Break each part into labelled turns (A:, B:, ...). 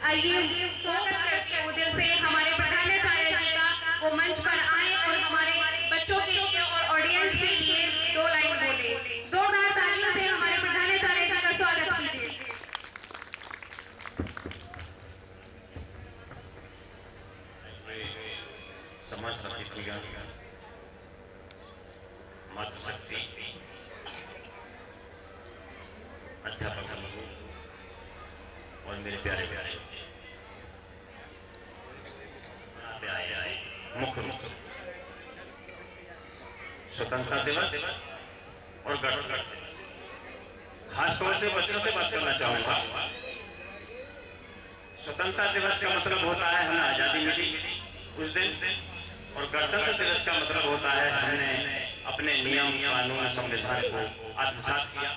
A: आइए स्वागत करते हुए दिल से हमारे प्रधानाचार्य जी का वो मंच पर आए और हमारे बच्चों के लिए और ऑडियंस के लिए 2 लाइन बोले। जोरदार तालियों से हमारे प्रधानाचार्य जी का स्वागत कीजिए।
B: समाज मातृशक्ति अध्यापक और मेरे प्यारे प्यारे मुख्य स्वतंत्रता दिवस और गणतंत्र दिवस खासतौर से बच्चों से बात करना चाहूंगा। स्वतंत्रता दिवस का मतलब होता है हमें आजादी मिली उस दिन, और गणतंत्र दिवस का मतलब होता है हमने अपने नियम कानून संविधान को आत्मसात किया।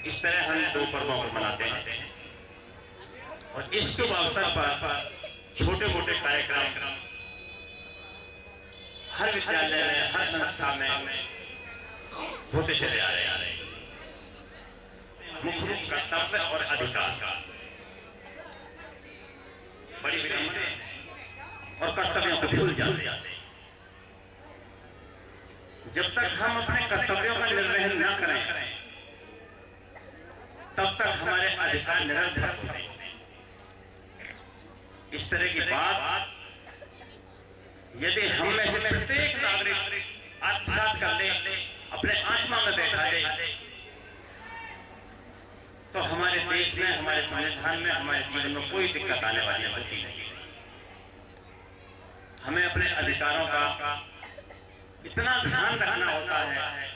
B: इस तरह हम 2 पर्वों को मनाते हैं और इस शुभ अवसर पर छोटे मोटे कार्यक्रम हर विद्यालय में हर संस्था में होते चले आ रहे हैं। मुख्य रूप कर्तव्य और अधिकार का बड़ी विनम्र और कर्तव्यों को भूल जाते हैं। जब तक हम अपने कर्तव्यों का निर्वहन न करें तब तक हमारे अधिकार निरर्थक होते हैं। इस तरह की बात यदि हम में से प्रत्येक नागरिक आत्मसात कर ले, अपने आत्मा में बैठा ले, तो हमारे देश में, हमारे संविधान में, हमारे जीवन में कोई दिक्कत आने वाली होती नहीं। हमें अपने अधिकारों का इतना ध्यान रखना होता है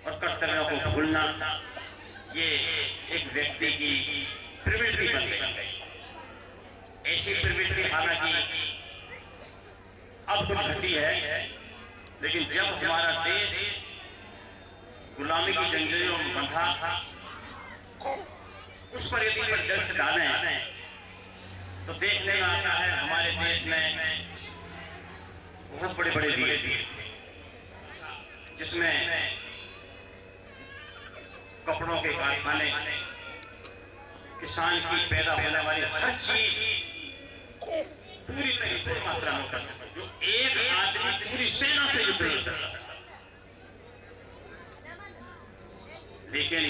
B: और कर्तव्यों को भूलना ये एक व्यक्ति की प्रवृत्ति बन गई। ऐसी प्रवृत्ति हालांकि अब कुछ घटी है, लेकिन जब हमारा देश गुलामी की जंजीरों में बंधा था, उस पर यदि दृष्टि डालें तो देखने में आता है हमारे देश में बहुत बड़े बड़े वीर थे, जिसमें कपड़ों के कारखाने, किसान की पैदा होने वाली हर चीज पूरी तरह से मात्रा में कर सकता, जो एक आदमी पूरी सेना से युद्ध कर सकता। लेकिन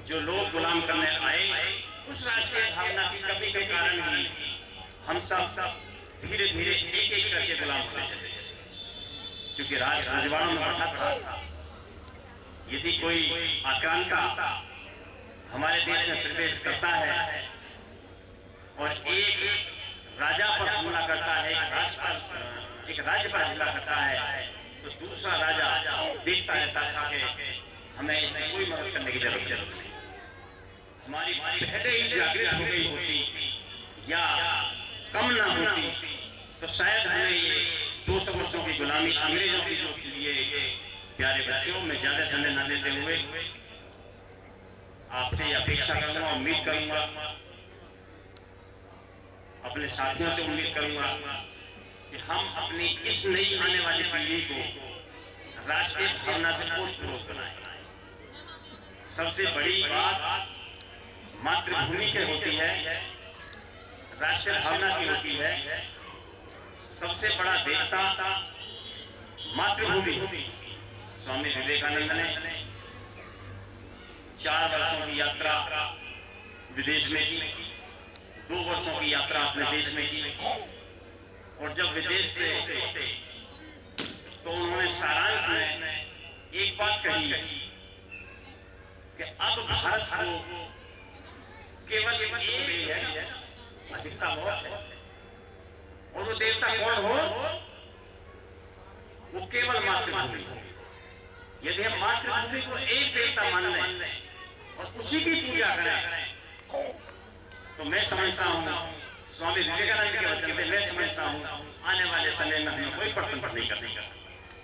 B: जो लोग गुलाम करने आए, उस राष्ट्रीय भावना की कमी के कारण ही हम सब धीरे धीरे एक करके गुलाम होने चले। क्योंकि राजवाड़ों में बैठा पड़ा था, यदि कोई आक्रांता हमारे देश में प्रवेश करता है और एक राजा पर हमला करता है, एक राज्य पर हमला करता है, तो दूसरा राजा देखता रहता था कि हमें इसमें कोई मदद करने की जरूरत नहीं। हमारी पहले ही जागृत हो गई होती या कम ना होती तो शायद हमें ये 200 वर्षों की गुलामी अंग्रेजों की जो लिए। प्यारे बच्चों, मैं ज्यादा समय न लेते हुए आपसे अपेक्षा करूंगा, उम्मीद करूंगा, अपने साथियों से उम्मीद करूंगा कि हम अपनी इस नई आने वाली पीढ़ी को राष्ट्रीय भावना से ओतप्रोत बनाएं। सबसे बड़ी बात मातृभूमि की होती है, राष्ट्रीय भावना की होती है। सबसे बड़ा देवता मातृभूमि। स्वामी विवेकानंद ने 4 वर्षों की यात्रा विदेश में की, 2 वर्षों की यात्रा अपने देश में की, और जब विदेश से होते तो उन्होंने सारांश में एक बात कही कि अब भारत को केवल एक है, अधिकता बहुत है, और वो देवता कौन हो? वो केवल मातृभूमि हो। यदि हम मातृभूमि को एक देवता मान लें और उसी की पूजा करें, तो मैं समझता हूँ, स्वामी विवेकानंद के वचन से मैं समझता हूँ, आने वाले समय में हमें कोई पतन नहीं करने का,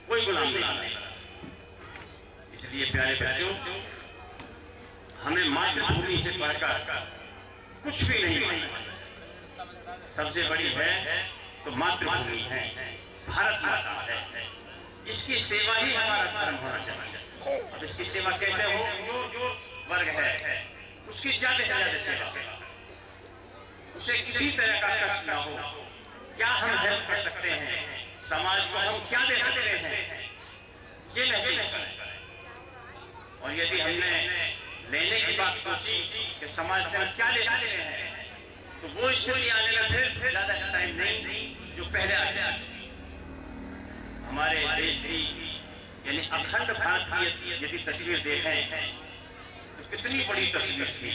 B: कोई गुलाम नहीं करने। इसलिए प्यारे बच्चों, हमें मातृभूमि से बढ़कर कुछ भी नहीं मानना। सबसे बड़ी है तो मातृभूमि है, भारत माता है। इसकी सेवा ही हमारा धर्म होना चाहिए। अब इसकी सेवा कैसे हो? जो वर्ग है उसकी ज्यादा से ज्यादा सेवा करें। उसे किसी तरह का कष्ट न हो, क्या हम हेल्प कर सकते हैं, समाज को हम क्या दे सकते हैं, ये महसूस करें। और यदि हमने लेने की बात सोची कि समाज से हम क्या ले सकते हैं, तो वो स्थिति आने में फिर ज्यादा टाइम नहीं जो पहले आ जाए। हमारे देश की यानी अखंड भारत की यदि तस्वीर देखें तो कितनी बड़ी तस्वीर थी,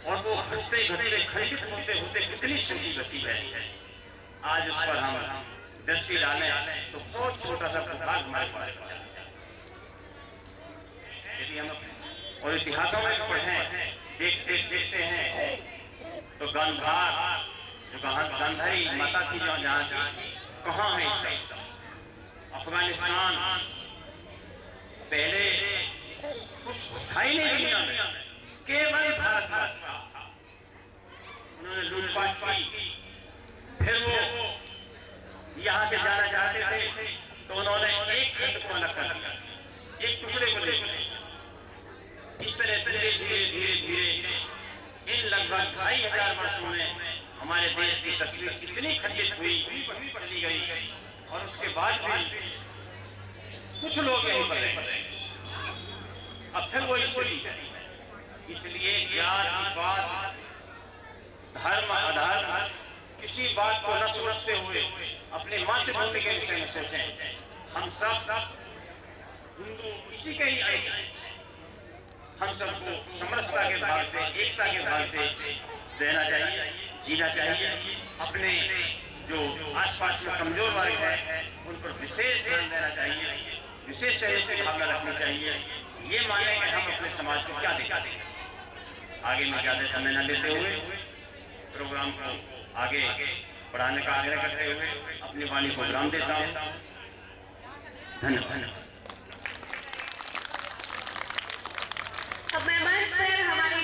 B: और वो घटते घटते खंडित होते होते कितनी छोटी बची है। आज उस पर हम दृष्टि डालें तो बहुत छोटा सा प्रभाग हमारे पास बचा। यदि हम और इतिहासों में पढ़ें, देखते हैं तो गांधार जो गांधारी माता थी जो जहाँ थी, कहाँ है इस समय? अफगानिस्तान पहले कुछ था ही नहीं दुनिया में, केवल भारतवर्ष था। उन्होंने लूटपाट की, फिर वो यहाँ से जाना चाहते थे तो उन्होंने एक खंड को अलग कर दिया, एक टुकड़े को ले लिया। इस तरह धीरे धीरे इन लगभग 2500 वर्षों में हमारे देश की तस्वीर कितनी खंडित हुई चली गई, और उसके बाद भी कुछ लोग यहीं पर रहे। अब फिर वो स्थिति है। इसलिए जातिवाद, धर्म, अधर्म किसी बात को न सोचते हुए अपने मातृभूमि के विषय में सोचें। हम सब हिंदू इसी के ही अंश हैं। हम सबको समरसता के भाव से, एकता के भाव से रहना चाहिए, जीना चाहिए। अपने जो आसपास में कमजोर वर्ग है उन पर विशेष ध्यान देना चाहिए, विशेष सहयोग की भावना रखनी चाहिए। ये माने कि हम अपने समाज को क्या दिखाते हैं। आगे में ज्यादा समय न लेते हुए प्रोग्राम को आगे बढ़ाने का आग्रह करते हुए अपनी वाणी को विराम देता हूँ। धन्यवाद।